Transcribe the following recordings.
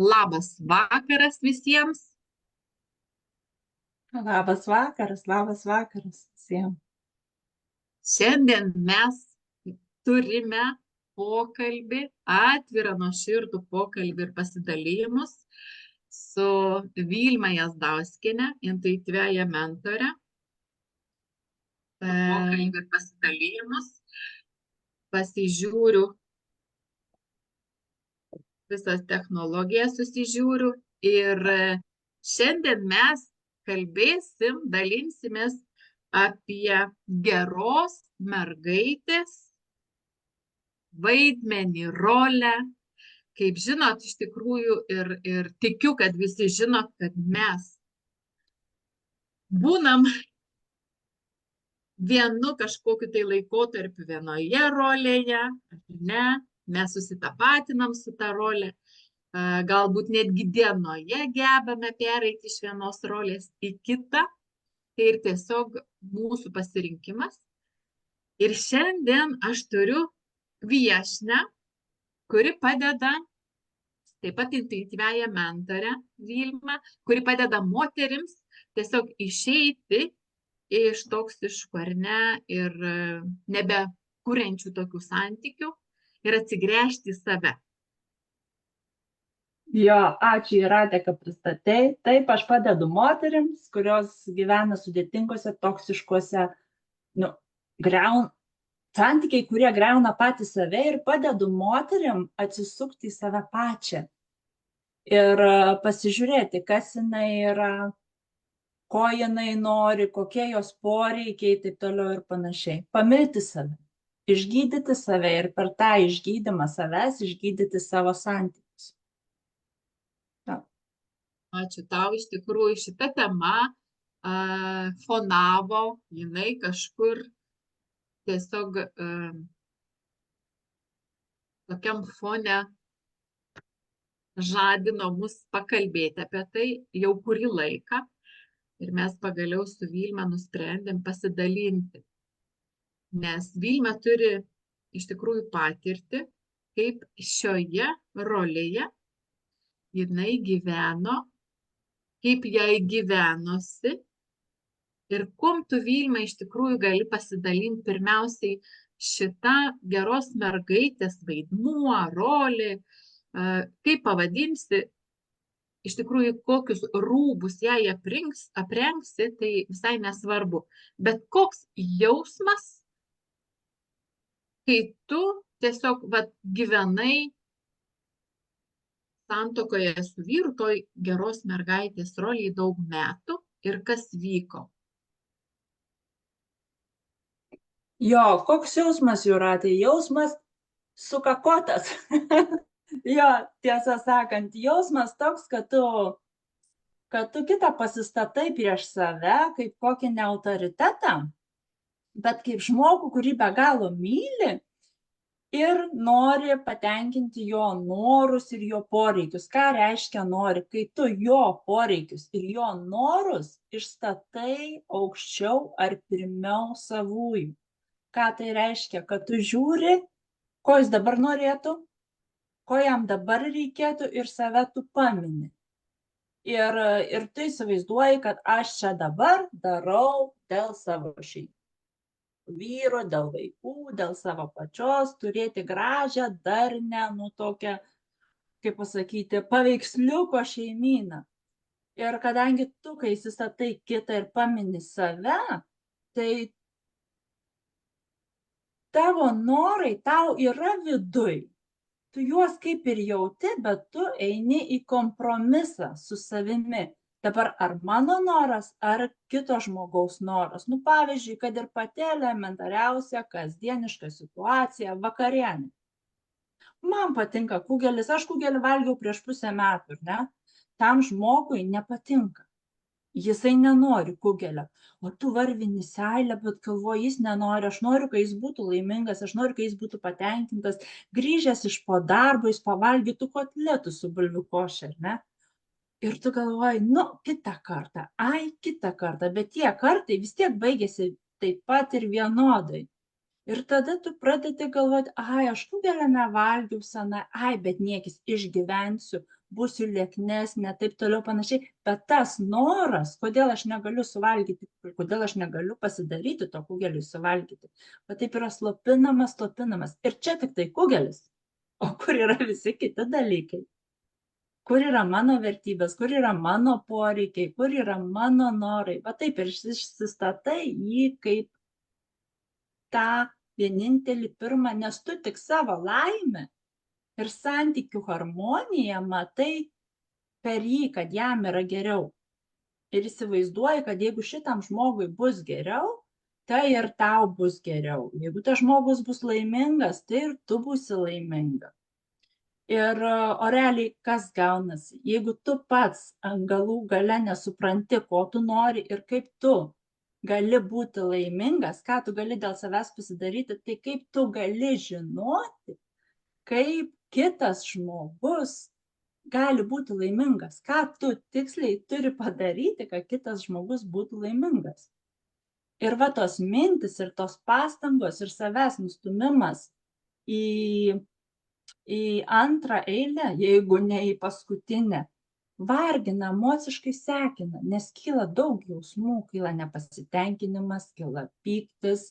Labas vakaras visiems. Labas vakaras visiems. Šiandien mes turime pokalbį, atvirą nuoširdų pokalbį ir pasidalymus su Vilma Jazdauskiene, intuityviąja mentore. Pokalbį ir pasidalymus. Pasižiūriu visas technologijas, susižiūriu ir šiandien mes kalbėsim, dalinsimės apie geros mergaitės vaidmenį, rolę. Kaip žinot, iš tikrųjų ir tikiu, kad visi žinot, kad mes būnam vienu kažkokiu tai laikotarpiu vienoje rolėje, ar ne, mes susitapatinam su ta rolė, galbūt netgi dienoje gebame pereiti iš vienos rolės į kitą, tai ir tiesiog mūsų pasirinkimas. Ir šiandien aš turiu viešnią, kuri padeda, taip pat intuityviąją mentorę Vilmą, kuri padeda moterims tiesiog išeiti iš toksiškų ar ne ir nebekuriančių tokių santykių ir atsigręžti į save. Jo, ačiū Jūrate, kad pristatei. Taip, aš padedu moterims, kurios gyvena sudėtingose, toksiškuose, santykiai, kurie greuna patį save, ir padedu moterim atsisukti į save pačią. Ir pasižiūrėti, kas jinai yra, ko jinai nori, kokie jos poreikiai, taip toliau ir panašiai. Pamilti save, išgydyti save ir per tą išgydymą savęs išgydyti savo santykius. Ačiū tau, iš tikrųjų šita tema fonavo, jinai kažkur tiesiog tokiam fone žadino mus pakalbėti apie tai jau kurį laiką ir mes pagaliau su Vilma nusprendėm pasidalinti, nes Vilma turi iš tikrųjų patirti, kaip šioje rolėje jinai gyveno, kaip jai gyvenosi ir kuom tu, Vilma, iš tikrųjų gali pasidalinti pirmiausiai šitą geros mergaitės vaidmuo, rolė, kaip pavadinsi, iš tikrųjų kokius rūbus jai aprengsi, tai visai nesvarbu. Bet koks jausmas, kai tu tiesiog gyvenai santuokoje su vyru, toj geros mergaitės roliai daug metų ir kas vyko? Jo, koks jausmas, Jūratė? Jausmas sukakotas. Jo, tiesą sakant, jausmas toks, kad tu kitą pasistatai prieš save kaip kokį neautoritetą, bet kaip žmogų, kurį be galo myli ir nori patenkinti jo norus ir jo poreikius. Ką reiškia nori? Kai tu jo poreikius ir jo norus išstatai aukščiau ar pirmiau savųjų. Ką tai reiškia? Kad tu žiūri, ko jis dabar norėtų, ko jam dabar reikėtų ir save tu pamini. Ir tu įsivaizduoji, kad aš čia dabar darau dėl savo šeimos vyro, dėl vaikų, dėl savo pačios, turėti gražią, darnę, tokią, kaip pasakyti, paveiksliuko šeimyną. Ir kadangi tu, kai įsistatai kitą ir pamini save, tai tavo norai tau yra viduj. Tu juos kaip ir jauti, bet tu eini į kompromisą su savimi. Dabar ar mano noras, ar kito žmogaus noras. Pavyzdžiui, kad ir pati elementariausia kasdieniška situacija vakarienė. Man patinka kugelis, aš kugelį valgiau prieš pusę metų, ne? Tam žmogui nepatinka. Jisai nenori kugelio, o tu varvini seilę, bet galvoji, jis nenori, aš noriu, kad jis būtų laimingas, aš noriu, kad jis būtų patenkintas, grįžęs iš po darbo, jis pavalgytų kotletų su bulvių koše, ne? Ir tu galvoji, kitą kartą, bet tie kartai vis tiek baigėsi taip pat ir vienodai. Ir tada tu pradedi galvoti, aš kugelio nevalgiau senai, bet niekis išgyvensiu, būsiu lieknesnė, taip toliau panašiai. Bet tas noras, kodėl aš negaliu suvalgyti, kodėl aš negaliu pasidaryti to kugelį suvalgyti, bet taip yra slopinamas. Ir čia tik tai kugelis. O kur yra visi kiti dalykai? Kur yra mano vertybės, kur yra mano poreikiai, kur yra mano norai. Va taip ir išsistatai jį kaip tą vienintelį pirmą, nes tu tik savo laimę ir santykių harmoniją matai per jį, kad jam yra geriau. Ir įsivaizduoji, kad jeigu šitam žmogui bus geriau, tai ir tau bus geriau. Jeigu tas žmogus bus laimingas, tai ir tu būsi laiminga. Ir o realiai kas gaunasi? Jeigu tu pats galų gale nesupranti, ko tu nori ir kaip tu gali būti laimingas, ką tu gali dėl savęs pasidaryti, tai kaip tu gali žinoti, kaip kitas žmogus gali būti laimingas, ką tu tiksliai turi padaryti, kad kitas žmogus būtų laimingas. Ir va tos mintis ir tos pastangos ir savęs nustumimas į antrą eilę, jeigu ne į paskutinę, vargina, emociškai sekina, nes kyla daug jausmų, kyla nepasitenkinimas, kyla pyktis,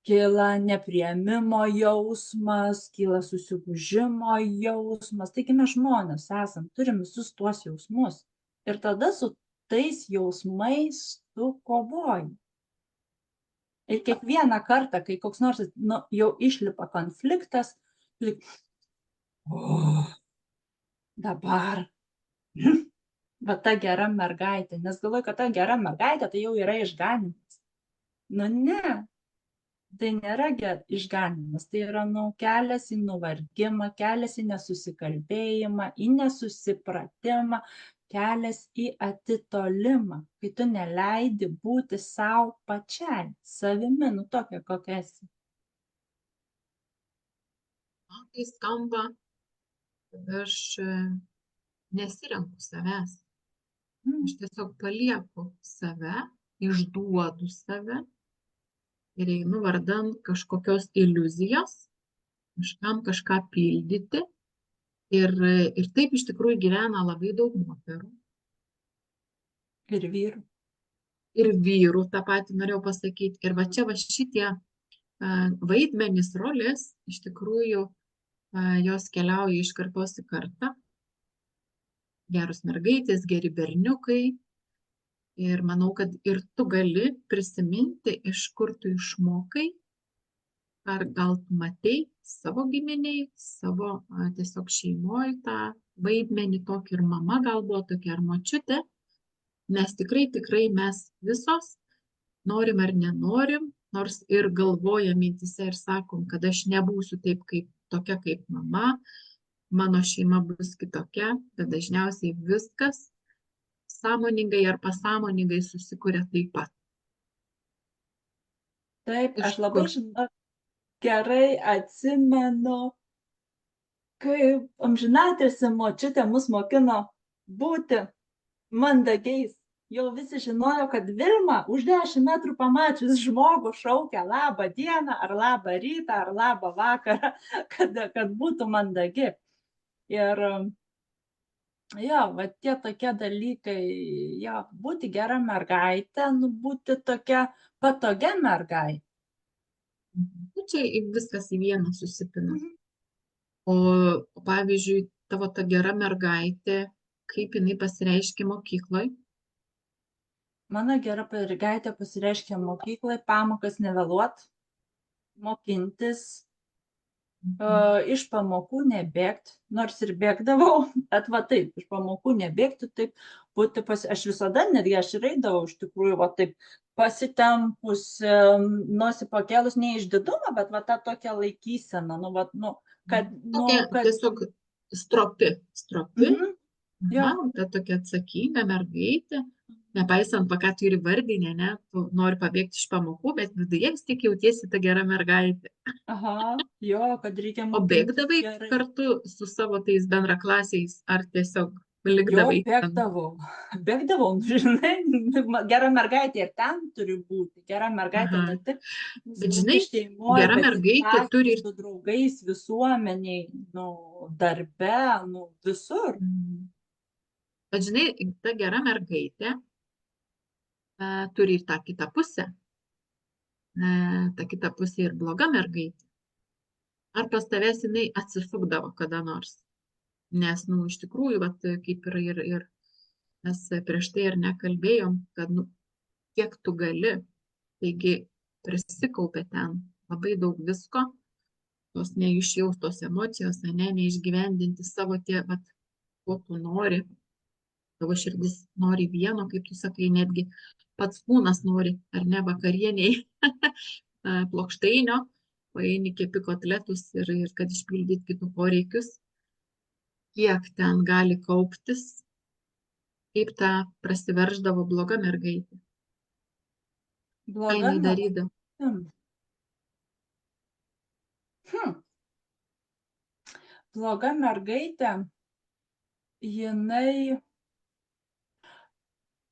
kyla nepriėmimo jausmas, kyla susigūžimo jausmas. Taigi mes žmonės esam, turim visus tuos jausmus. Ir tada su tais jausmais tu kovoji. Ir kiekvieną kartą, kai koks nors jau išlipa konfliktas, dabar va ta gera mergaitė, nes galvoju, kad ta gera mergaitė tai jau yra išganimas. Nu ne, tai nėra išganimas, tai yra kelias į nuvargimą, kelias į nesusikalbėjimą, į nesusipratimą, kelias į atitolimą, kai tu neleidi būti savo pačiai, savimi, tokia kokia esi. Man tai skamba, kad aš nesirenku savęs. Aš tiesiog palieku save, išduodu save ir einu vardan kažkokios iliuzijos, kažkam kažką pildyti. Ir taip iš tikrųjų gyvena labai daug moterų. Ir vyrų. Ir vyrų, tą patį norėjau pasakyti. Ir va čia va šitie vaidmenys, rolės, iš tikrųjų jos keliauja iš kartos į kartą. Geros mergaitės, geri berniukai. Ir manau, kad ir tu gali prisiminti, iš kur tu išmokai, ar gal tu matei savo giminiai, savo tiesiog šeimoje tą vaidmenį tokį, ir mama gal buvo tokia, ar močiutė. Nes tikrai mes visos norim ar nenorim, nors ir galvojam mintyse ir sakom, kad aš nebūsiu taip tokia kaip mama, mano šeima bus kitokia, bet dažniausiai viskas sąmoningai ar pasąmoningai susikuria taip pat. Taip, aš labai gerai atsimenu, kaip amžinatilsį močiutė mus mokino būti mandagiais. Jau visi žinojo, kad Vilma už 10 metrų pamačius žmogų šaukia labą dieną, ar labą rytą, ar labą vakarą, kad būtų mandagi. Ir jo, va tie tokie dalykai, jo, būti gera mergaitė, būti tokia patogia mergaitė. Čia viskas į vieną susipina. O pavyzdžiui, tavo ta gera mergaitė, kaip jinai pasireiškia mokykloje? Mano gera mergaitė pasireiškia mokykloje, pamokas nevėluot, mokintis, iš pamokų nebėgti, nors ir bėgdavau, bet va taip, iš pamokų nebėgti, taip būti aš visada, netgi aš ir eidavau iš tikrųjų, va taip pasitempus, nosį pakėlus, ne iš didumo, bet va ta tokia laikysena, kad... Tiesiog stropi. Ta tokia atsakinga mergaitė, nepaisant, ką tu ir vardinė, ne, tu nori pabėgti iš pamokų, bet viduje vis tik jautiesi ta gera mergaitė. Aha, jo, kad reikia O bėgdavai kartu su savo tais bendraklasiais, ar tiesiog palikdavai ten. Bėgdavau, žinai, gera mergaitė ir ten turi būti, gera mergaitė Aha. ne tik Bet žinai, šeimoje, gera bet ir mergaitė turi ir... su draugais, visuomeniai, nu, darbe, nu, visur. Bet žinai, ta gera mergaitė turi ir tą kitą pusę. Ta kita pusė ir bloga mergaitė. Ar pas tavęs jinai atsisukdavo kada nors? Nes, nu, iš tikrųjų, vat, kaip ir mes prieš tai ir nekalbėjom, kad, nu, kiek tu gali, taigi prisikaupė ten labai daug visko, tos neišjaustos emocijos, neišgyvendinti savo tie, vat, ko tu nori, tavo širdis nori vieno, kaip tu sakai, netgi pats kūnas nori, ar ne, vakarieniai plokštainio, paeini kepi kotletus ir kad išpildyt kitų poreikius, kiek ten gali kauptis, kaip ta prasiverždavo bloga mergaitė. Ką jinai darydavo? Bloga mergaitė, jinai...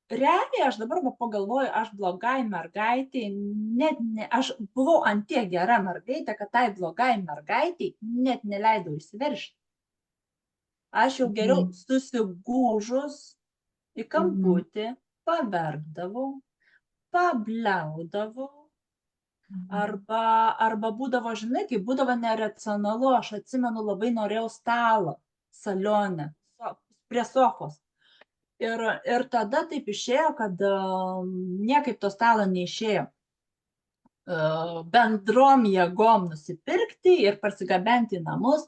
Realiai, aš dabar pagalvoju, aš blogai mergaitė, aš buvau ant tiek gera mergaitė, kad tai blogai mergaitė net neleidau įsiveržti. Aš jau geriau susigūžus į kamputį, paverkdavau, pabliaudavau, arba būdavo, žinai, kai būdavo neracionalu, aš atsimenu, labai norėjau stalo, salione, prie sofos. Ir tada taip išėjo, kad niekaip to stalo neišėjo bendrom jėgom nusipirkti ir parsigabenti į namus.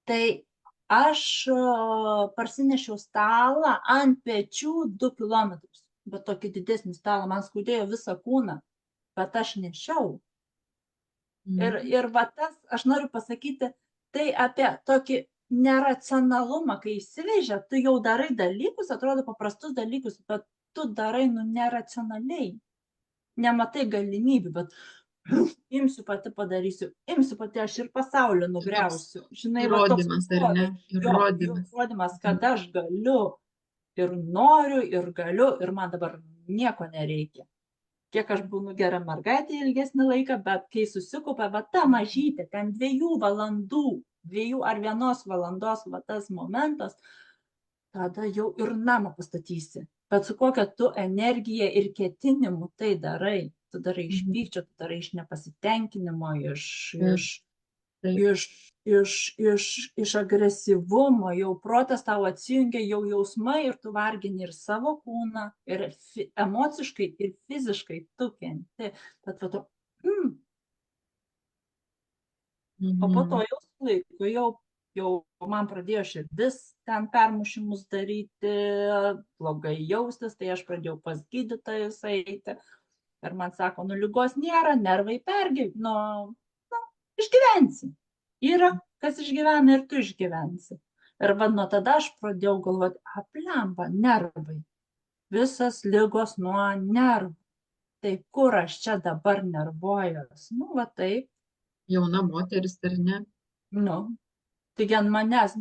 Tai aš parsinešiau stalą ant pečių 2 kilometrus, bet tokį didesnį stalą, man skaudėjo visą kūną, bet aš nešiau. Ir va tas, aš noriu pasakyti, tai apie tokį neracionalumą, kai įsivežia, tu jau darai dalykus, atrodo paprastus dalykus, bet tu darai neracionaliai. Nematai galimybių, bet imsiu pati padarysiu, imsiu pati aš ir pasaulį nugriausiu. Žinai, įrodymas, ar ne? Įrodymas, kad aš galiu ir noriu, ir galiu, ir man dabar nieko nereikia. Kiek aš būnu gera mergaitė ilgesnį laiką, bet kai susikaupia, va ta mažytė, ten 2 valandų, 2 ar 1 valandos, va tas momentas, tada jau ir namą pastatysi. Bet su kokia tu energija ir ketinimu tai darai. Tu darai iš pykčio, tu darai iš nepasitenkinimo, iš agresyvumo, jau protas tau atsijungia, jau jausmai ir tu vargini ir savo kūną, ir emociškai, ir fiziškai tu kenti. Bet va to, o po to jau laiku, jau man pradėjo širdis ten permušimus daryti, blogai jaustis, tai aš pradėjau pas gydytojus eiti. Ir man sako, ligos nėra, nervai pergyvena, išgyvensi. Yra, kas išgyvena ir tu išgyvensi. Ir nuo tada aš pradėjau galvoti, aplemba, nervai. Visas ligos nuo nervų. Tai kur aš čia dabar nervuojuos? Va taip. Jauna moteris, ar ne? Taigi ant manęs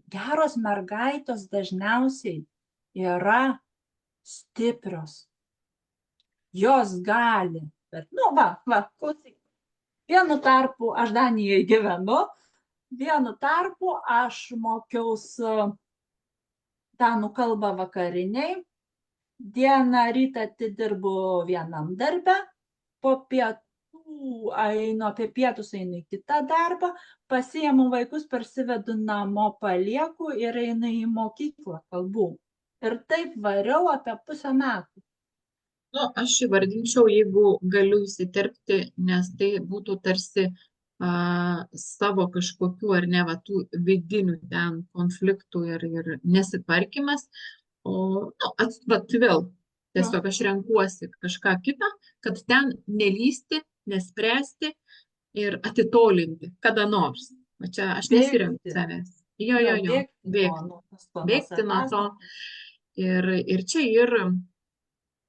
geros mergaitės dažniausiai yra stiprios. Jos gali. Bet, klausyk. Vienu tarpu aš Danijoje gyvenu, vienu tarpu aš mokiausi danų kalbą vakariniai, dieną rytą atidirbu vienam darbe, po pietų einu, apie pietus einu į kitą darbą, pasiimu vaikus, parsivedu namo, palieku ir einu į mokyklą kalbų. Ir taip variau apie 1,5 metų. Aš įvardinčiau, jeigu galiu įsiterpti, nes tai būtų tarsi savo kažkokių ar ne tų vidinių ten konfliktų ir nesitvarkymas, o vėl tiesiog aš renkuosi kažką kitą, kad ten nelysti, nespręsti ir atitolinti kada nors. Va čia aš nesirenku savęs. Bėgti nuo to. Ir čia ir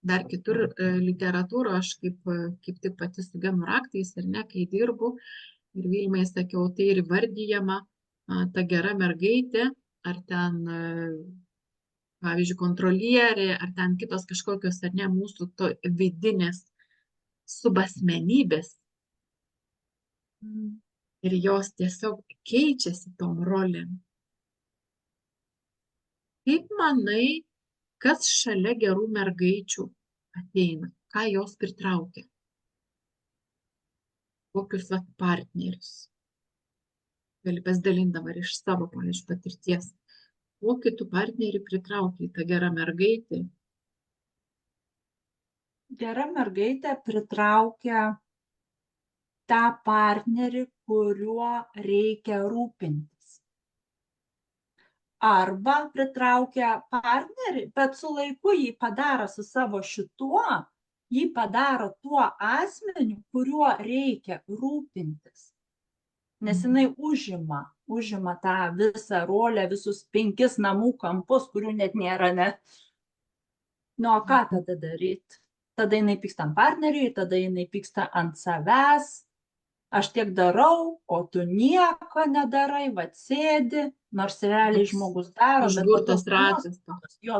dar kitur literatūro, aš kaip tik pati su genų raktais ir ne, kai dirbu, ir Vilmai sakiau, tai ir įvardyjama ta gera mergaitė, ar ten pavyzdžiui, kontrolierė, ar ten kitos kažkokios, ar ne, mūsų to vidinės subasmenybės. Ir jos tiesiog keičiasi tom rolėm. Kaip manai, kas šalia gerų mergaičių ateina? Ką jos pritraukia? Kokius partnerius? Gali pasidalint dabar iš savo, pavyzdžiui, patirties. Kokį tu partnerį pritraukia tą gerą mergaitę? Gera mergaitė pritraukia tą partnerį, kuriuo reikia rūpintis. Arba pritraukia partnerį, bet su laiku jį padaro su savo šituo, jį padaro tuo asmeniu, kuriuo reikia rūpintis. Nes jinai užima tą visą rolę, visus 5 namų kampus, kurių net nėra, ne? Nu, o ką tada daryti? Tada jinai pyksta ant partneriui, tada jinai pyksta ant savęs. Aš tiek darau, o tu nieko nedarai, va sėdi, nors realiai žmogus daro, bet Užburtas ratas.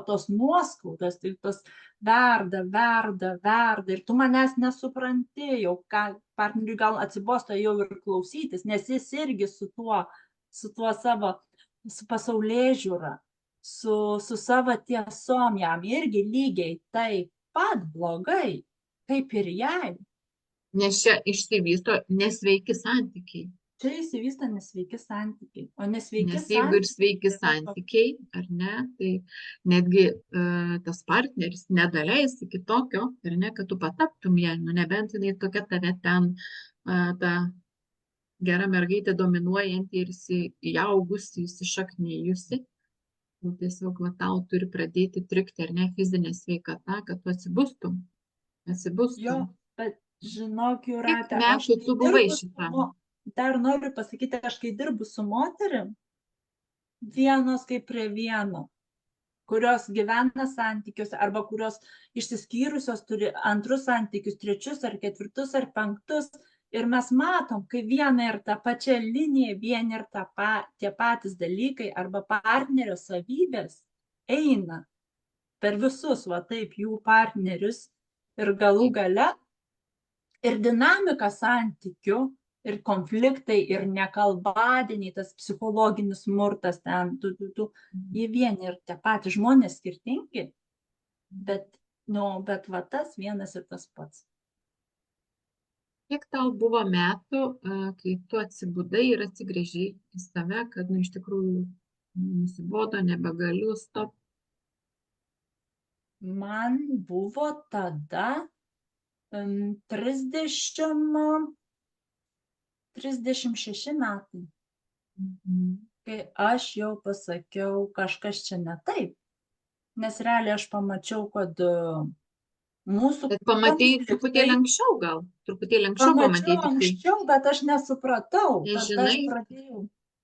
tos nuoskaudos, tai tos verda, ir tu manęs nesupranti, jau ką partneriui gal atsibosta jau ir klausytis, nes jis irgi su tuo savo, su pasaulėžiūra, su savo tiesom, jam irgi lygiai taip pat blogai, kaip ir jai. Nes čia išsivysto nesveiki santykiai. Čia įsivysta nesveiki santykiai. O nesveiki Nes jeigu ir sveiki santykiai, ar ne, tai netgi tas partneris nedaleis iki tokio, ar ne, kad tu pataptum ją, nu nebent jinai tokia tave ten, ta gera mergaitė dominuojanti ir įaugusi, įsišaknyjusi. Nu, tiesiog va, tau turi pradėti trikti, ar ne, fizinė sveikata, kad tu atsibustum. Jo, bet žinok, Jūrate, kiek metų tu buvai šitam? Dar noriu pasakyti, aš kai dirbu su moterim, vienos kaip prie vieno, kurios gyvena santykiuose arba kurios išsiskyrusios turi antrus santykius, 3 ar 4 ar 5, ir mes matom, kai viena ir ta pačia linija, vieni ir tie patys dalykai arba partnerio savybės eina per visus, va taip, jų partnerius ir galų gale ir dinamika santykių, ir konfliktai, ir nekalbadieniai, tas psichologinis smurtas ten, jie vieni ir tie patys žmonės skirtingi, bet va tas vienas ir tas pats. Kiek tau buvo metų, kai tu atsibudai ir atsigręžiai į save, kad iš tikrųjų nusibodo, nebegaliu, stop? Man buvo tada 36 metai, kai aš jau pasakiau, kažkas čia ne taip. Nes realiai aš pamačiau, kad mūsų... Bet pamatei truputėlį anksčiau gal? Truputėlį anksčiau pamatei. Pamačiau anksčiau, bet aš nesupratau. Tada aš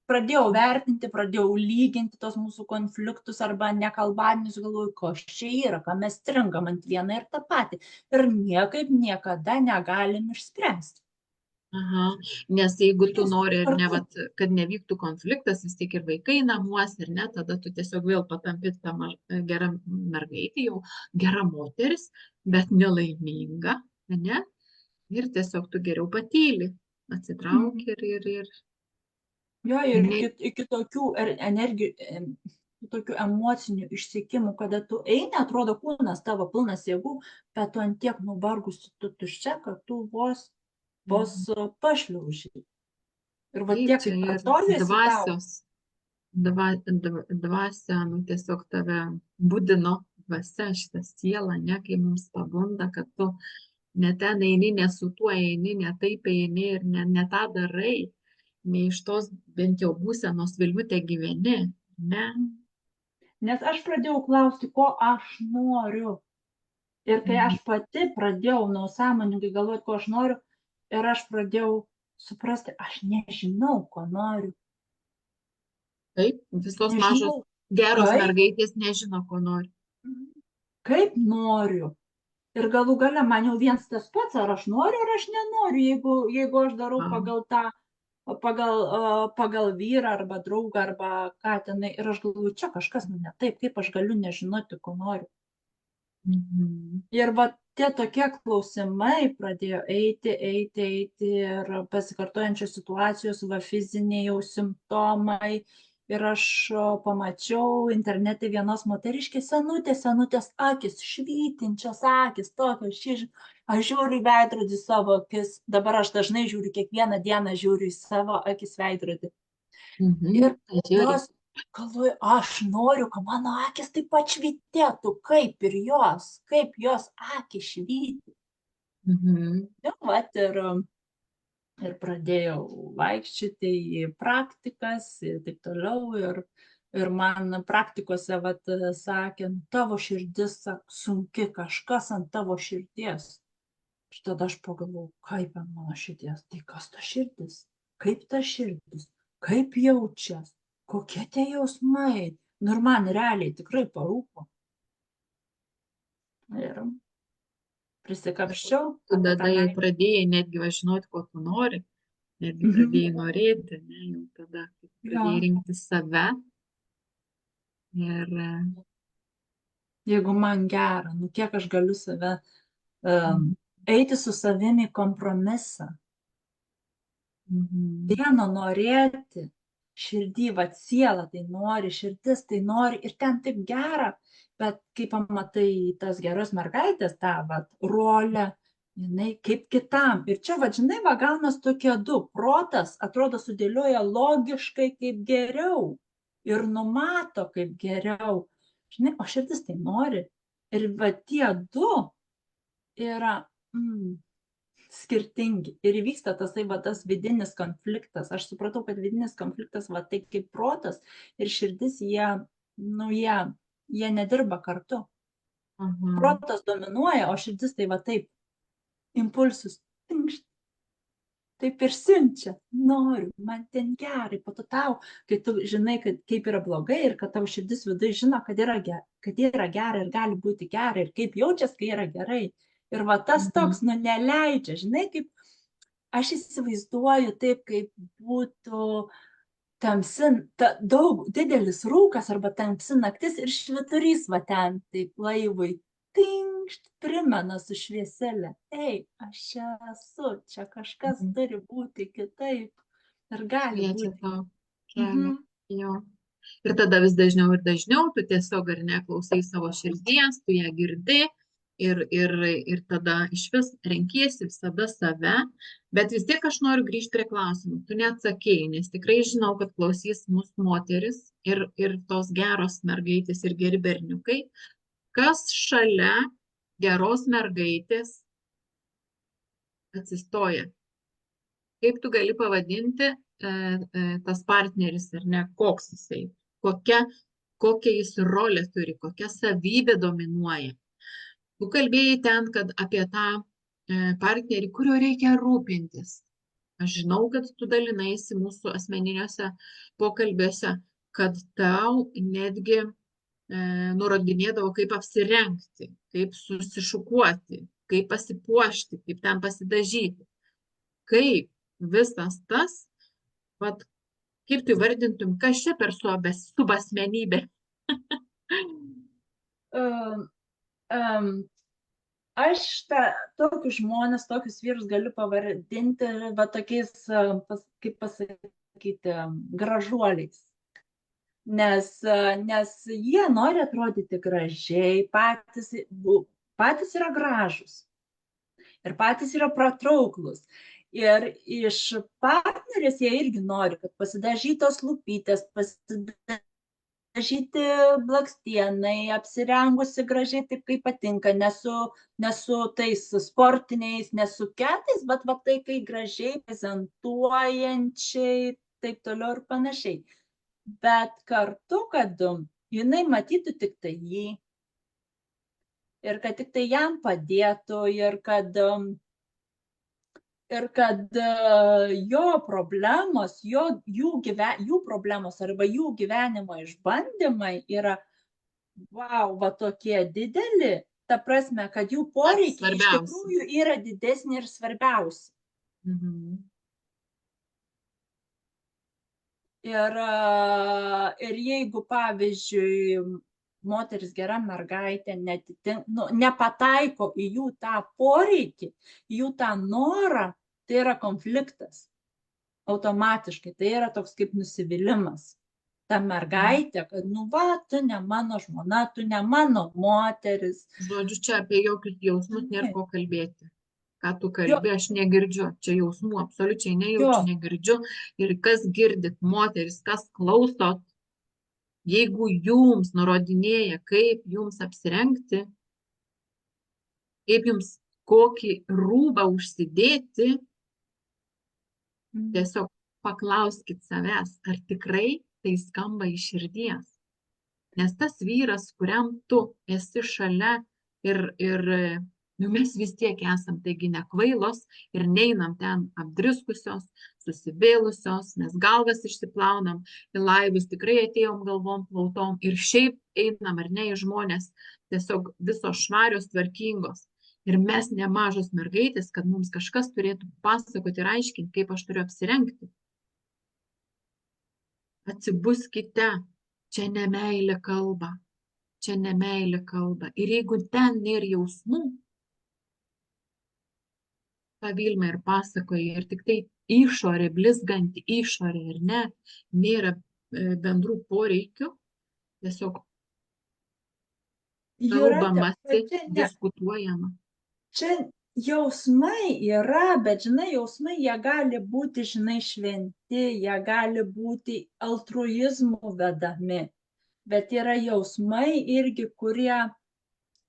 pradėjau vertinti, pradėjau lyginti tos mūsų konfliktus arba nekalbadinius, galvoju, kas čia yra, ką mes stringam ant vieną ir tą patį. Ir niekaip niekada negalim išspręsti. Aha, nes jeigu tu nori, ar ne, vat, kad nevyktų konfliktas, vis tiek ir vaikai namuose, ar ne, tada tu tiesiog vėl patampi tą gerą mergaitę, jau gera moteris, bet nelaiminga, ne? Ir tiesiog tu geriau patyli, atsitrauki ir... Jo, ir iki tokių energijų, tokių emocinių išsekimų, kada tu eini, atrodo kūnas tavo pilnas jėgų, bet tu ant tiek nuvargusi, tu tuščia, kad tu vos pašliauži. Ir va tiek dvasia, nu tiesiog tave budino dvasia, šitą sielą, ne, kai mums pabunda, kad tu ne ten eini, ne su tuo eini, ne taip eini ir ne tą darai, ne iš tos bent jau būsenos Vilniute gyveni, ne? Nes aš pradėjau klausti, ko aš noriu. Ir kai aš pati pradėjau sąmoningai galvoti, ko aš noriu, ir aš pradėjau suprasti, aš nežinau, ko noriu. Taip, visos mažos geros mergaitės nežino, ko nori. Kaip noriu. Ir galų gale man jau viens tas pats, ar aš noriu, ar aš nenoriu, jeigu aš darau pagal tą pagal vyrą arba draugą arba ką tenai. Ir aš galvoju, čia kažkas ne taip, kaip aš galiu nežinoti, ko noriu. Ir va tie tokie klausimai pradėjo eiti ir pasikartojančios situacijos, va fiziniai jau simptomai. Ir aš pamačiau internete vienos moteriškės senutės akis, švytinčios akis, tokios aš žiūriu į veidrodį savo akis, dabar aš dažnai žiūriu, kiekvieną dieną žiūriu į savo akis veidrodį. Ir jos galvoju, aš noriu, kad mano akis taip pat švytėtų, kaip jos akis švyti. Ir vat ir pradėjau vaikščioti į praktikas ir taip toliau. Ir man praktikose vat sakė, tavo širdis sunki, kažkas ant tavo širdies. Ir tada aš pagalvojau, kaip ant mano širdies, tai kas ta širdis, kaip ta širdis, kaip jaučias, kokie tie jausmai. Ir man realiai tikrai parūpo. Ir prisikapščiau. Tada jau pradėjai netgi žinoti, ko tu nori, netgi pradėjai norėti, ne, jau tada pradėjai rinkti save. Ir jeigu man gera, kiek aš galiu save eiti su savimi kompromisą. Vieno norėti, širdį, siela tai nori, širdis tai nori ir ten taip gera. Bet kai pamatai tas geros mergaitės, tą rolę, jinai kaip kitam. Ir čia, žinai, gaunas tokie du. Protas atrodo sudėlioja logiškai kaip geriau ir numato kaip geriau. Žinai, o širdis tai nori. Ir tie du yra skirtingi. Ir įvyksta tas vidinis konfliktas. Aš supratau, kad vidinis konfliktas, tai kaip protas ir širdis, jie nedirba kartu. Protas dominuoja, o širdis tai taip, impulsus, taip ir siunčia, noriu, man ten gerai, po to tau, kai tu žinai, kaip yra blogai ir kad tavo širdis viduje žino, kad yra gera ir gali būti gera ir kaip jaučias, kai yra gerai. Ir tas toks, neleidžia, žinai, kaip aš įsivaizduoju taip, kaip būtų tamsi, didelis rūkas arba tamsi naktis ir švyturys ten, taip laivui, primena su švieselė. Ei, aš čia esu, čia kažkas turi būti kitaip ir gali būti. Jo. Ir tada vis dažniau ir dažniau tu tiesiog ar neklausai savo širdies, tu ją girdi. Ir tada iš vis renkiesi visada save, bet vis tiek aš noriu grįžti prie klausimų. Tu neatsakėjai, nes tikrai žinau, kad klausys mūsų moteris ir tos geros mergaitės ir geri berniukai. Kas šalia geros mergaitės atsistoja? Kaip tu gali pavadinti tas partneris, ar ne, koks jisai? Kokia jis rolė turi, kokia savybė dominuoja? Tu kalbėjai ten, kad apie tą partnerį, kurio reikia rūpintis. Aš žinau, kad tu dalinaisi mūsų asmeniniuose pokalbiuose, kad tau netgi nurodinėdavo, kaip apsirengti, kaip susišukuoti, kaip pasipuošti, kaip ten pasidažyti. Kaip visas tas, kaip tu vardintum, kas čia per subasmenybė? Aš tokius žmonės, tokius vyrus galiu pavardinti tokiais, kaip pasakyti, gražuoliais. Nes jie nori atrodyti gražiai, patys yra gražus ir patys yra patrauklus. Ir iš partnerės jie irgi nori, kad pasidažytos lūpytės, dažyti blakstienai, apsirengusi gražiai taip, kaip patinka, nesu tais sportiniais, nesu ketais, bet tai, kai gražiai prezentuojančiai, taip toliau ir panašiai. Bet kartu, kad jinai matytų tik tai jį ir kad tik tai jam padėtų ir kad jo problemos, jų problemos arba jų gyvenimo išbandymai yra, tokie dideli, ta prasme, kad jų poreikiai iš tikrųjų yra didesni ir svarbiausi. Ir jeigu, pavyzdžiui, moteris gera mergaitė nepataiko į jų tą poreikį, į jų tą norą, tai yra konfliktas. Automatiškai tai yra toks kaip nusivylimas. Ta mergaitė, kad, tu ne mano žmona, tu ne mano moteris. Žodžiu, čia apie jokius jausmus nėra ko kalbėti. Ką tu kalbi, aš negirdžiu. Čia jausmų absoliučiai nejaučiu, negirdžiu. Ir kas girdit, moteris, kas klausot, jeigu jums nurodinėja, kaip jums apsirengti, kaip jums kokį rūbą užsidėti, tiesiog paklauskit savęs, ar tikrai tai skamba iš širdies. Nes tas vyras, kuriam tu esi šalia ir mes vis tiek esam, taigi nekvailos ir neinam ten apdriskusios, susivėlusios, mes galvas išsiplaunam, į laivus tikrai atėjom galvom plautom ir šiaip einam ar ne į žmonės, tiesiog visos švarios, tvarkingos. Ir mes nemažos mergaitės, kad mums kažkas turėtų pasakoti ir aiškinti, kaip aš turiu apsirengti. Atsibuskite, čia ne meilė kalba, čia ne meilė kalba. Ir jeigu ten nėra jausmų, tą Vilma ir pasakoja, ir tik tai išorė, blizganti išorė, ir ne, nėra bendrų poreikių, tiesiog kalbamasi, diskutuojama. Čia jausmai yra, bet, jausmai jie gali būti, šventi, jie gali būti altruizmų vedami, bet yra jausmai irgi, kurie,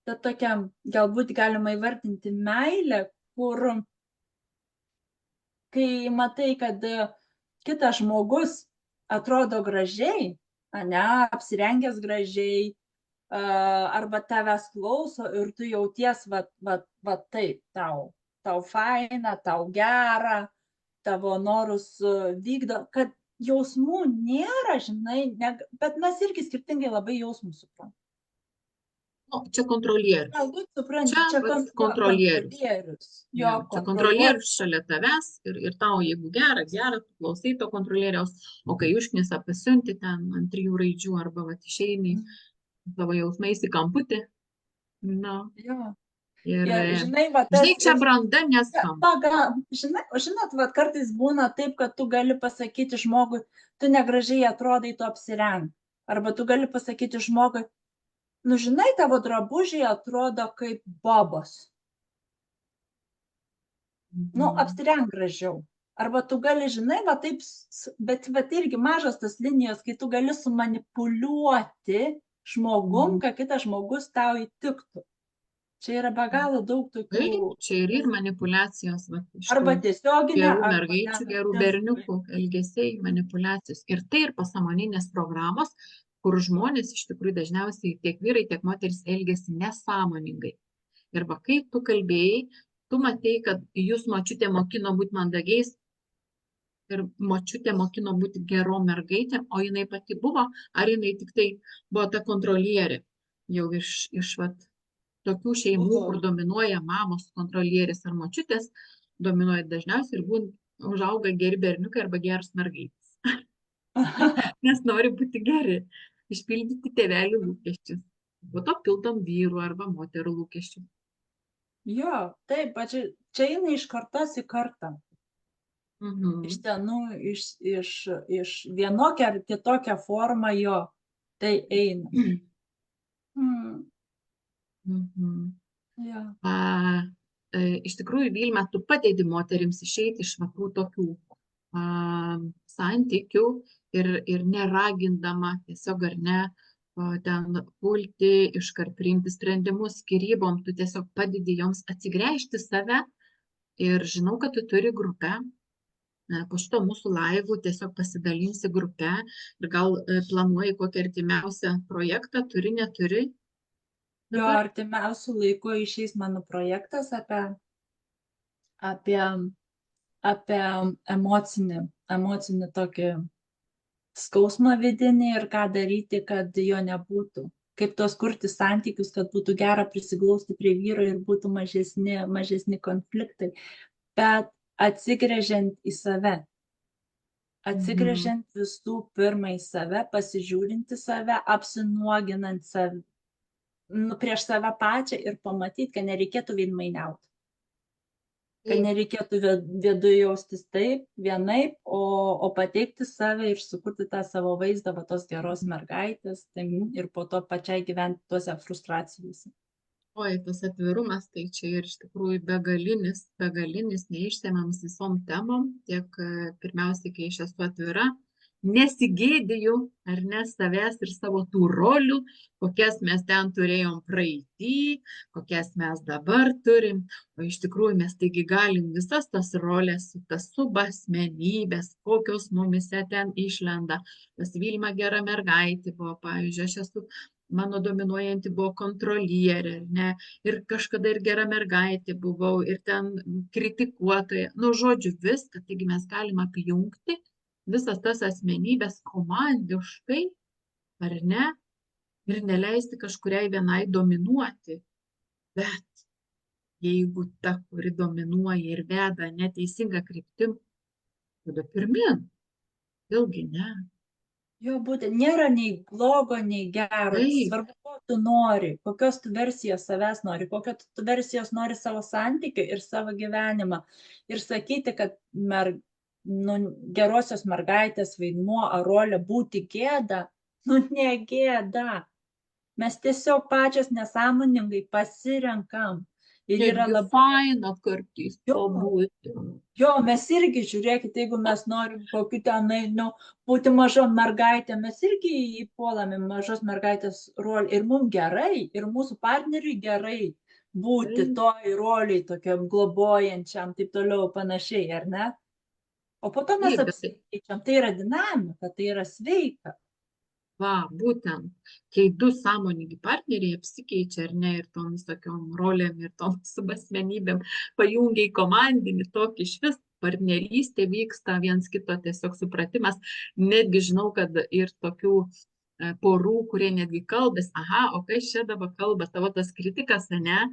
ta tokia, galbūt galima įvardinti meilę, kur kai matai, kad kitas žmogus atrodo gražiai, apsirengęs gražiai, arba tavęs klauso ir tu jauties, va taip, tau faina, tau gera, tavo norus vykdo, kad jausmų nėra, bet mes irgi skirtingai labai jausmus suprantam. Čia kontrolierius. Galbūt supranti, čia kontrolierius. Jo, čia kontrolierius šalia tavęs ir tau, jeigu gera, tu klausai to kontrolieriaus, o kai užknisa pasiunti ten ant 3 raidžių arba išeini savo jausmais į kamputį. Žinai, čia branda neskamba. Žinot, kartais būna taip, kad tu gali pasakyti žmogui, tu negražiai atrodai, tu apsirenk. Arba tu gali pasakyti žmogui, žinai, tavo drabužiai atrodo kaip bobos. Apsirenk gražiau. Arba tu gali, va taip, bet irgi mažas tas linijos, kai tu gali sumanipuliuoti žmogum, kad kitas žmogus tau įtiktų. Čia yra be galo daug tokių. Čia ir manipulacijos. Arba tiesioginė. Gerų mergaičių, gerų berniukų, elgesiai, manipulacijos. Ir tai ir pasąmoninės programos, kur žmonės iš tikrųjų dažniausiai tiek vyrai, tiek moteris elgiasi nesąmoningai. Ir kai tu kalbėjai, tu matei, kad jūs močiutė mokino būti mandagiais ir močiutė mokino būti gerom mergaitėm, o jinai pati buvo, ar jinai tik tai buvo ta kontrolierė jau iš tokių šeimų, kur dominuoja mamos kontrolierės ar močiutės, dominuoja dažniausiai ir užauga geri berniukai arba geros mergaitės. Nes nori būti geri. Išpildyti tėvelių lūkesčius. Po to pildom vyrų arba moterų lūkesčius. Jo, taip, čia eina iš kartos į kartą. Iš tenų, iš vienokią ar kitokią formą jo, tai eina. Iš tikrųjų, Vilma, tu padedi moterims išeiti iš tokių santykių ir neragindama tiesiog ar ne ten pulti, iškart priimti sprendimus skyrybom, tu tiesiog padedi joms atsigręžti save ir žinau, kad tu turi grupę, po šito mūsų laivų tiesiog pasidalinsi grupę ir gal planuoji kokį artimiausią projektą, turi, neturi? Jo, artimiausių laikų išeis mano projektas apie emocinį tokį skausmą vidinį ir ką daryti, kad jo nebūtų. Kaip tos kurti santykius, kad būtų gera prisiglausti prie vyro ir būtų mažesni konfliktai. Bet atsigręžiant į save. atsigręžiant visų pirma į save, pasižiūrinti save, apsinuoginant save, prieš save pačią ir pamatyti, kad nereikėtų veidmainiauti. Kad nereikėtų viduje jaustis taip, vienaip, o pateikti save ir sukurti tą savo vaizdą, va tos geros mergaitės, tai, ir po to pačiai gyventi tuose frustracijose. Oi, tas atvirumas, tai čia ir iš tikrųjų begalinis, neišsemiams visom temom, tiek pirmiausiai, kai aš esu atvira, nesigėdiju, ar ne, savęs ir savo tų rolių, kokias mes ten turėjom praeitį, kokias mes dabar turim, o iš tikrųjų mes taigi galim visas tas rolės, tas subasmenybės, kokios mumise ten išlenda, tas Vilma gera mergaitė buvo, pavyzdžiui, aš esu, mano dominuojanti buvo kontrolierė, ne, ir kažkada ir gera mergaitė buvau, ir ten kritikuotoja, nu, žodžiu, viską, taigi mes galim apjungti visas tas asmenybės komandiškai, ar ne, ir neleisti kažkuriai vienai dominuoti. Bet jeigu ta, kuri dominuoja ir veda neteisinga kryptim, tada pirmin. Vėlgi ne. Jo, būtent nėra nei blogo, nei gero. Svarbu, ko tu nori, kokios tu versijos savęs nori, kokios tu versijos nori savo santykių ir savo gyvenimą. Ir sakyti, kad gerosios mergaitės vaidmuo ar rolė būti gėda, ne gėda. Mes tiesiog pačios nesąmoningai pasirenkam. Ir yra labai faina kartais pabūti. Jo, mes irgi, žiūrėkite, jeigu mes norim kokiu tenai, būti mažom mergaitėm, mes irgi įpuolame mažos mergaitės rolį. Ir mums gerai, ir mūsų partneriui gerai būti toj roliai, tokiam globojančiam, taip toliau panašiai, ar ne? O po to mes apsikeičiam, tai yra dinamika, tai yra sveika. Va, būtent, kai du sąmoningi partneriai apsikeičia, ar ne, ir tom visokiom rolėm, ir tom subasmenybėm pajungia į komandinį tokį išvis partnerystė vyksta, viens kito tiesiog supratimas. Netgi žinau, kad ir tokių porų, kurie netgi kalbės, aha, o kas čia dabar kalba, tavo tas kritikas, ne?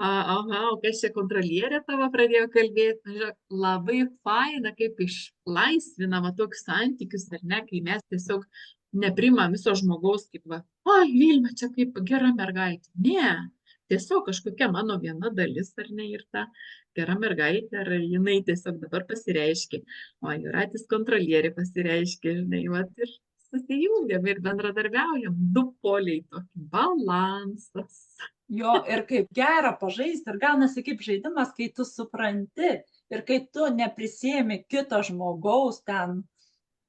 Aha, o kas čia kontrolierė tavo pradėjo kalbėti? Labai faina, kaip išlaisvinama tokius santykius, ar ne, kai mes tiesiog neprimam viso žmogaus kaip va, oi, Vilma, čia kaip gera mergaitė. Ne, tiesiog kažkokia mano viena dalis, ar ne, ir ta gera mergaitė, ar jinai tiesiog dabar pasireiškia. O Jūratės kontrolierė pasireiškia, žinai, va, ir susijungiam ir bendradarbiaujam. Du poliai, tokį balansas. Jo, ir kaip gera pažaisti, ir gaunasi kaip žaidimas, kai tu supranti ir kai tu neprisėmi kito žmogaus ten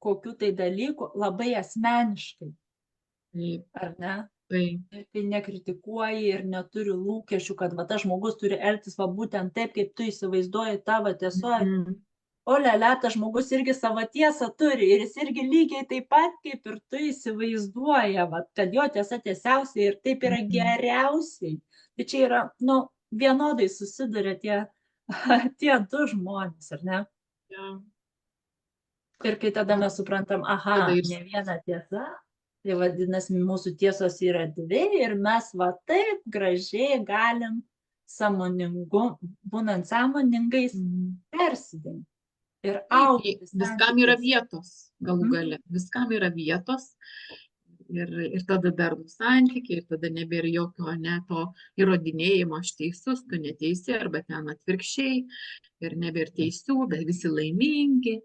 kokių tai dalykų labai asmeniškai. Taip. Ar ne? Taip. Ir kai nekritikuoji ir neturi lūkesčių, kad va, tas žmogus turi elgtis va būtent taip, kaip tu įsivaizduoji tavo tiesoje. O lele, tas žmogus irgi savo tiesą turi ir jis irgi lygiai taip pat, kaip ir tu įsivaizduoji, va, kad jo tiesa tiesiausiai ir taip yra geriausiai. Tai čia yra, vienodai susiduria tie du žmonės, ar ne? Ja. Ir kai tada mes suprantam, aha, ne viena tiesa, tai vadinasi, mūsų tiesos yra dvi ir mes va taip gražiai galim būnant sąmoningais persidengti. Ir augti. Viskam yra vietos, galų gale. Viskam yra vietos. Ir tada dar santykiai, ir tada nebėra jokio to įrodinėjimo, aš teisus, tu neteisi, arba ten atvirkščiai. Ir nebėra teisių, bet visi laimingi.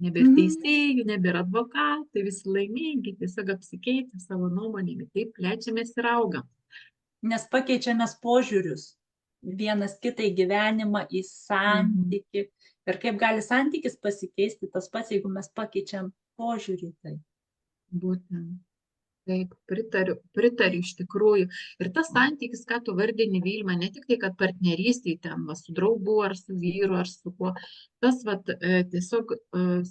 Nebėra teisėjų, nebėra advokatai, visi laimingi, tiesiog apsikeitę savo nuomonėmis, taip plečiamės ir augam. Nes pakeičiamės požiūrius vienas kitai gyvenimą į santykį. Ir kaip gali santykis pasikeisti, tas pats, jeigu mes pakeičiam požiūrį tai. Būtent. Taip, pritariu iš tikrųjų. Ir tas santykis, ką tu vardini, Vilma, ne tik tai, kad partnerystėj ten, su draugu, ar su vyru, ar su kuo, tas tiesiog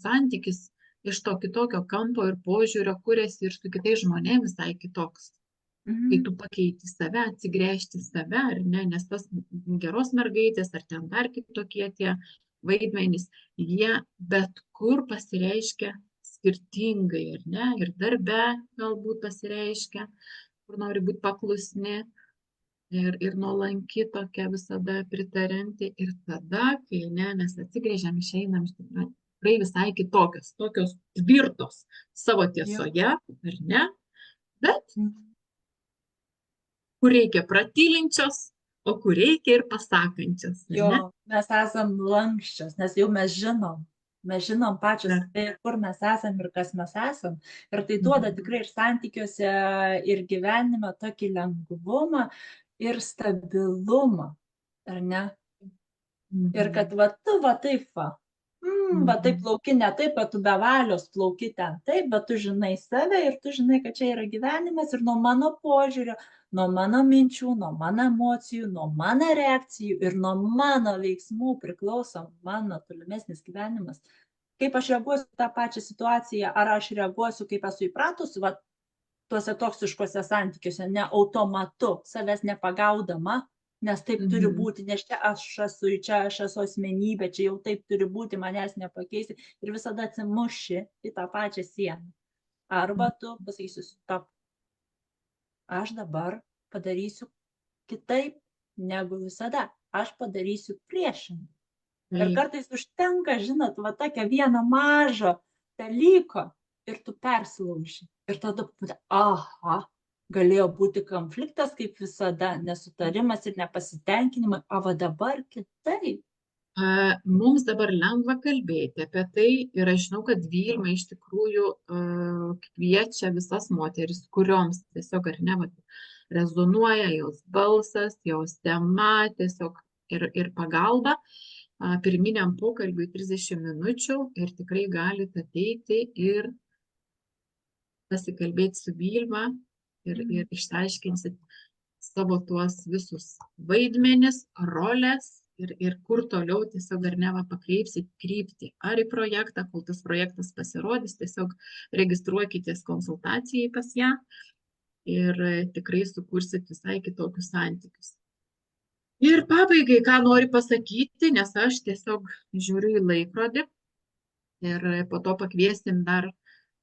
santykis iš to kitokio kampo ir požiūrio kuriasi ir su kitais žmonėmis visai kitoks. Kai tu pakeiti save, atsigręžti save, ar ne, nes tas geros mergaitės, ar ten dar kitokie tie vaidmenys, jie bet kur pasireiškia skirtingai, ar ne, ir darbe galbūt pasireiškia, kur nori būti paklusni ir nuolanki tokia visada pritaranti. Ir tada, kai mes atsigręžiam, išeinam, tikrai visai kitokios, tokios tvirtos savo tiesoje, ar ne? Bet kur reikia pratylinčios, o kur reikia ir pasakančios, ar Jo, ne? mes esam lankščios, nes jau mes žinom pačios, kur mes esam ir kas mes esam. Ir tai duoda tikrai ir santykiuose, ir gyvenime tokį lengvumą ir stabilumą, ar ne? Ir kad va tu va taip va. Va taip plauki, ne taip, kad tu be valios plauki ten, taip, bet tu žinai save ir tu žinai, kad čia yra gyvenimas ir nuo mano požiūrio, nuo mano minčių, nuo mano emocijų, nuo mano reakcijų ir nuo mano veiksmų priklauso mano tolimesnis gyvenimas. Kaip aš reaguosiu tą pačią situaciją, ar aš reaguosiu, kaip esu įpratusi, va, tuose toksiškose santykiuose, ne automatu, savęs nepagaudama, nes taip turi būti, nes čia aš esu asmenybė, čia jau taip turi būti, manęs nepakeisi ir visada atsimuši į tą pačią sieną. Arba tu pasakysi, stop, aš dabar padarysiu kitaip negu visada, aš padarysiu priešingai. Ir kartais užtenka, žinot, va tokia viena mažo dalyko ir tu persilauži. Ir tada, aha, galėjo būti konfliktas kaip visada, nesutarimas ir nepasitenkinimai, o va dabar kitaip. Mums dabar lengva kalbėti apie tai ir aš žinau, kad Vilma iš tikrųjų kviečia visas moteris, kurioms tiesiog ar ne, rezonuoja jos balsas, jos tema, tiesiog ir pagalba pirminiam pokalbiui 30 minučių ir tikrai galite ateiti ir pasikalbėti su Vilma ir išsiaiškinsit savo tuos visus vaidmenis, roles ir kur toliau tiesiog ar ne pakreipsit kryptį. Ar į projektą, kol tas projektas pasirodys, tiesiog registruokitės konsultacijai pas ją ir tikrai sukursit visai kitokius santykius. Ir pabaigai, ką noriu pasakyti, nes aš tiesiog žiūriu į laikrodį ir po to pakviesim dar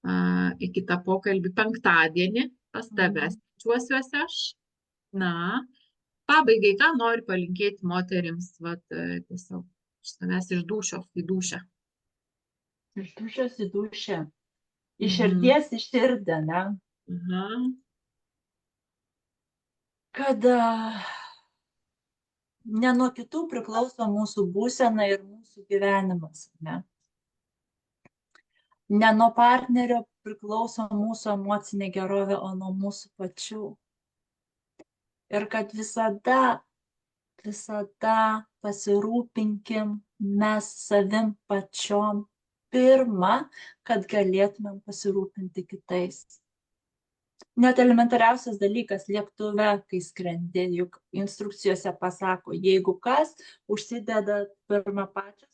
į kitą pokalbį penktadienį pas tave svečiuosiuosi aš. Na, pabaigai, ką noriu palinkėti moterims, vat, tiesiog iš savęs iš dūšios į dūšią. Iš dūšios į dūšią. Iš širdies į širdį, ne? Kad ne nuo kitų priklauso mūsų būsena ir mūsų gyvenimas, ne? Ne nuo partnerio priklauso mūsų emocinė gerovė, o nuo mūsų pačių. Ir kad visada pasirūpinkim mes savim pačiom pirma, kad galėtumėm pasirūpinti kitais. Net elementariausias dalykas lėktuve, kai skrendi, juk instrukcijose pasako, jeigu kas, užsideda pirmą pačią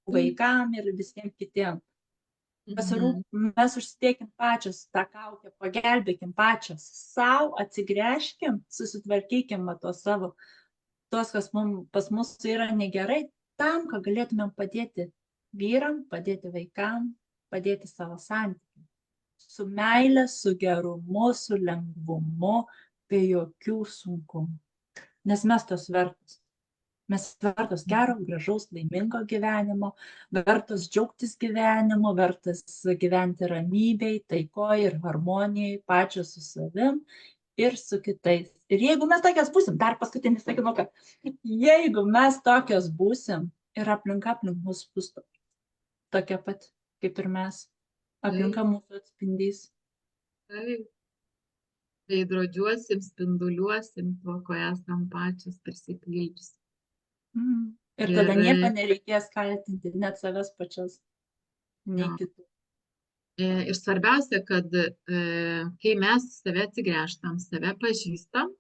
vaikam ir visiems kitiems. Mes užsidėkim pačios tą kaukę, pagelbėkim pačios savo, atsigręžkim, susitvarkykim tos savo, kas pas mus yra negerai, tam, kad galėtumėm padėti vyram, padėti vaikam, padėti savo santykiam. Su meile, su gerumu, su lengvumu, be jokių sunkumų. Nes mes tos vertus. Mes vertos gero, gražaus, laimingo gyvenimo, vertos džiaugtis gyvenimu, vertos gyventi ramybėj, taikoje ir harmonijai, pačios su savim ir su kitais. Ir jeigu mes tokios būsim, dar paskutinis sakinukas, jeigu mes tokios būsim ir aplinka aplink mus bus tokia pat, kaip ir mes, aplinka mūsų atspindys. Veidrodžiuosim, spinduliuosim tuo, ko esam pačios prisipildžius. Ir tada nieko nereikės kaltinti, net savęs pačios, nei kitų. Ir svarbiausia, kad kai mes save atsigręžtam, save pažįstam,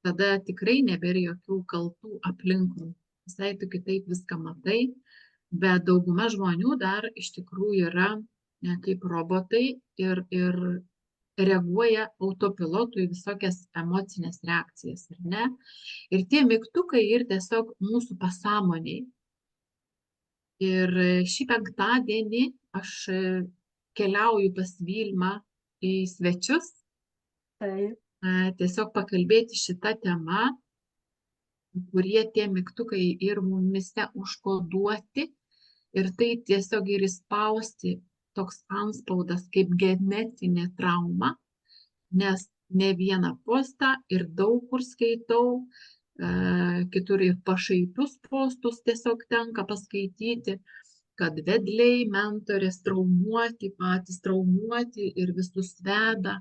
tada tikrai nebėra jokių kaltų aplinkui. Visai tu kitaip viską matai, bet dauguma žmonių dar iš tikrųjų yra kaip robotai ir reaguoja autopilotu į visokias emocinės reakcijas, ar ne? Ir tie mygtukai ir tiesiog mūsų pasąmoniai. Ir šį penktadienį aš keliauju pas Vilmą į svečius, tiesiog pakalbėti šitą temą, kurie tie mygtukai ir mumise užkoduoti Ir tai tiesiog ir įspausti toks antspaudas kaip genetinė trauma, nes ne vieną postą ir daug kur skaitau, kitur ir pašaipius postus tiesiog tenka paskaityti, kad vedliai, mentorės traumuoti, patys traumuoti ir visus veda.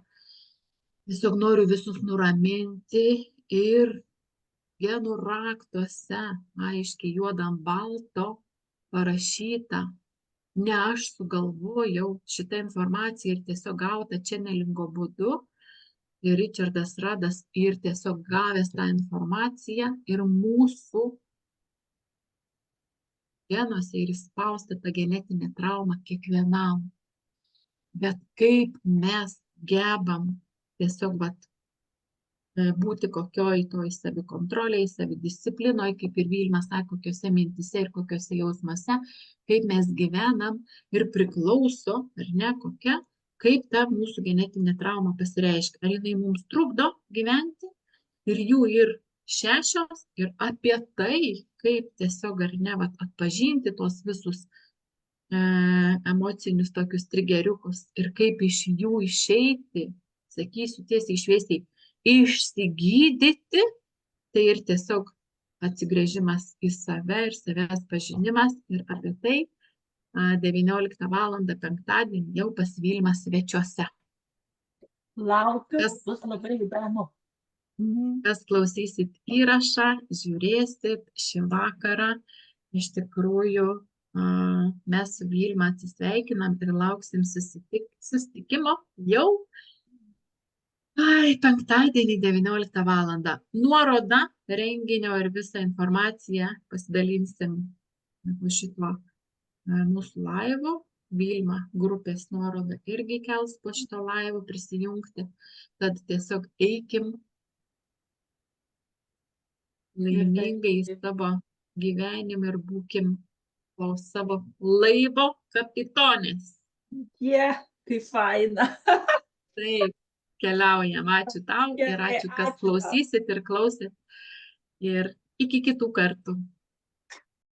Tiesiog noriu visus nuraminti ir genų raktuose aiškiai juoda ant balto parašyta, ne aš sugalvojau šitą informaciją ir tiesiog gauta čenelingo būdu. Ir Richardas Radas ir tiesiog gavęs tą informaciją ir mūsų genuose ir įspausta ta genetinė trauma kiekvienam. Bet kaip mes gebam tiesiog būti kokioj toj savikontrolėj, savidisciplinoj, kaip ir Vilma sako, kokiuose mintise ir kokiuose jausmuose, kaip mes gyvenam ir priklauso, ar ne, kokia, kaip ta mūsų genetinė trauma pasireiškia. Ar jinai mums trukdo gyventi ir jų ir 6 ir apie tai, kaip tiesiog, ar ne, atpažinti tos visus emocinius tokius trigeriukus ir kaip iš jų išeiti, sakysiu tiesiai šviesiai, išsigydyti, tai ir tiesiog atsigręžimas į save ir savęs pažinimas ir apie tai 19 val. Penktadienį jau pas Vilmą svečiuose. Laukiu, bus labai įdomu. Kas klausysit įrašą, žiūrėsit šį vakarą, iš tikrųjų mes su Vilma atsisveikinam ir lauksim susitikimo jau penktadienį 19 val. Nuoroda renginio ir visą informaciją pasidalinsim šituo mūsų laivu. Vilma grupės nuorodą irgi kels po šito laivu prisijungti. Tad tiesiog eikim laimingai į savo gyvenimą ir būkim po savo laivo kapitonės. Kaip faina. Taip. Keliaujam. Ačiū tau ir ačiū, kas klausysit ir klausėt. Ir iki kitų kartų.